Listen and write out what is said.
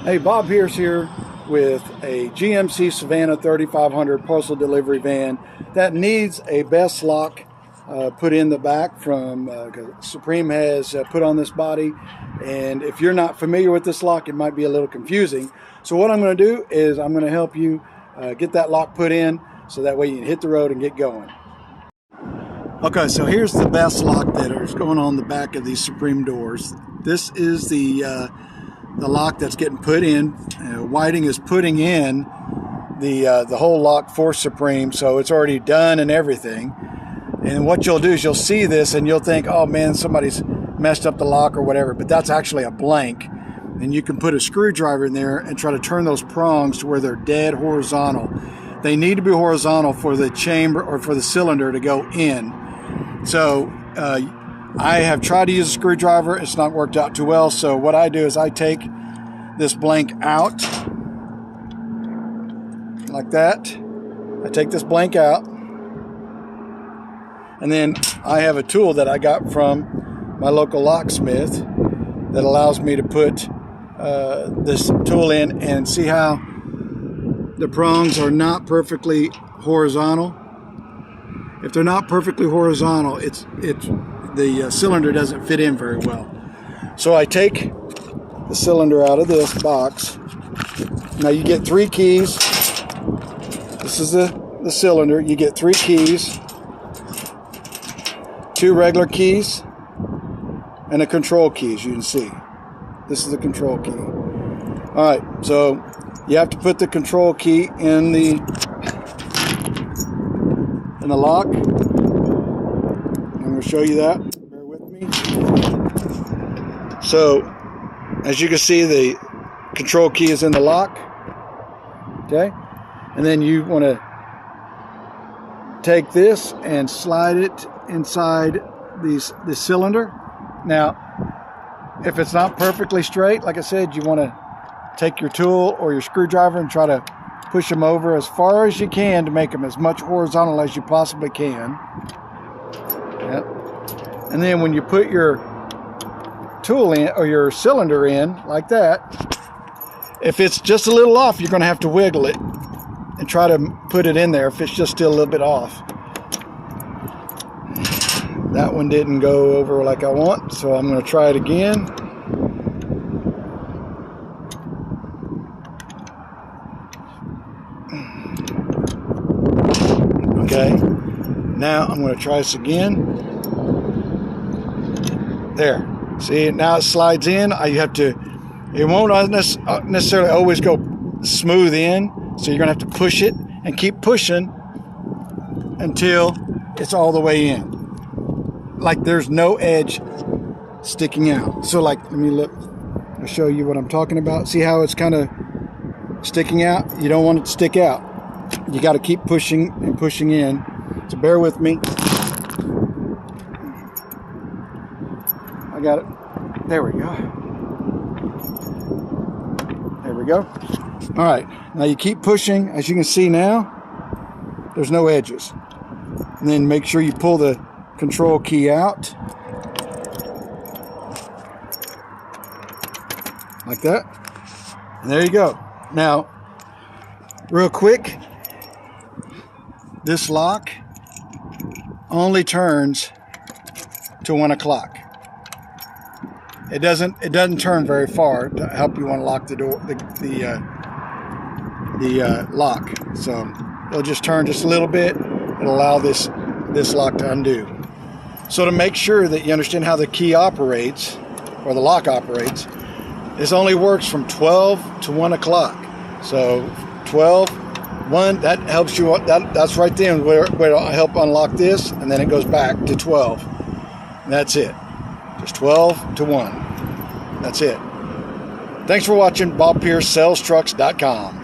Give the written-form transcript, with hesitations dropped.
Hey, Bob Pierce here with a GMC Savannah 3500 parcel delivery van that needs a best lock put in the back from Supreme has put on this body. And if you're not familiar with this lock, it might be a little confusing. So what I'm going to do is I'm going to help you get that lock put in so that way you can hit the road and get going. Okay, so here's the best lock that is going on the back of these Supreme doors. This is the lock that's getting put in. Whiting is putting in the whole lock for Supreme, so it's already done and everything. And what you'll do is you'll see this and you'll think, oh man, somebody's messed up the lock or whatever, but that's actually a blank. And you can put a screwdriver in there and try to turn those prongs to where they're dead horizontal. They need to be horizontal for the chamber or for the cylinder to go in. So I have tried to use a screwdriver. It's not worked out too well. So what I do is I take this blank out like that. I take this blank out. And then I have a tool that I got from my local locksmith that allows me to put this tool in and see how the prongs are not perfectly horizontal. If they're not perfectly horizontal, the cylinder doesn't fit in very well. So I take the cylinder out of this box. Now you get 3 keys. This is the cylinder. You get 3 keys, 2 regular keys, and a control key, as you can see. This is the control key. All right, so you have to put the control key in the lock. I'm going to show you that. Bear with me. So, as you can see, the control key is in the lock. Okay? And then you want to take this and slide it inside this cylinder. Now, if it's not perfectly straight, like I said, you want to take your tool or your screwdriver and try to push them over as far as you can to make them as much horizontal as you possibly can. Yep. And then when you put your tool in or your cylinder in like that, if it's just a little off, you're going to have to wiggle it and try to put it in there if it's just still a little bit off. That one didn't go over like I want, so I'm going to try it again. Okay, now I'm going to try this again. There, see, now it slides in. It won't necessarily always go smooth in, so you're going to have to push it and keep pushing until it's all the way in. Like there's no edge sticking out. So like, let me look, I'll show you what I'm talking about. See how it's kind of sticking out? You don't want it to stick out. You got to keep pushing and pushing in. So bear with me. I got it. There we go. There we go. All right. Now you keep pushing. As you can see now, there's no edges. And then make sure you pull the control key out. Like that. And there you go. Now, real quick, this lock only turns to 1 o'clock. It doesn't turn very far to help you unlock the door, the lock. So it'll just turn just a little bit. It'll allow this lock to undo. So to make sure that you understand how the key operates, or the lock operates, this only works from 12 to 1 o'clock. So 12, 1, that helps you, that's right then where it'll help unlock this, and then it goes back to 12. And that's it. Just 12 to 1. That's it. Thanks for watching. BobPierceSellsTrucks.com.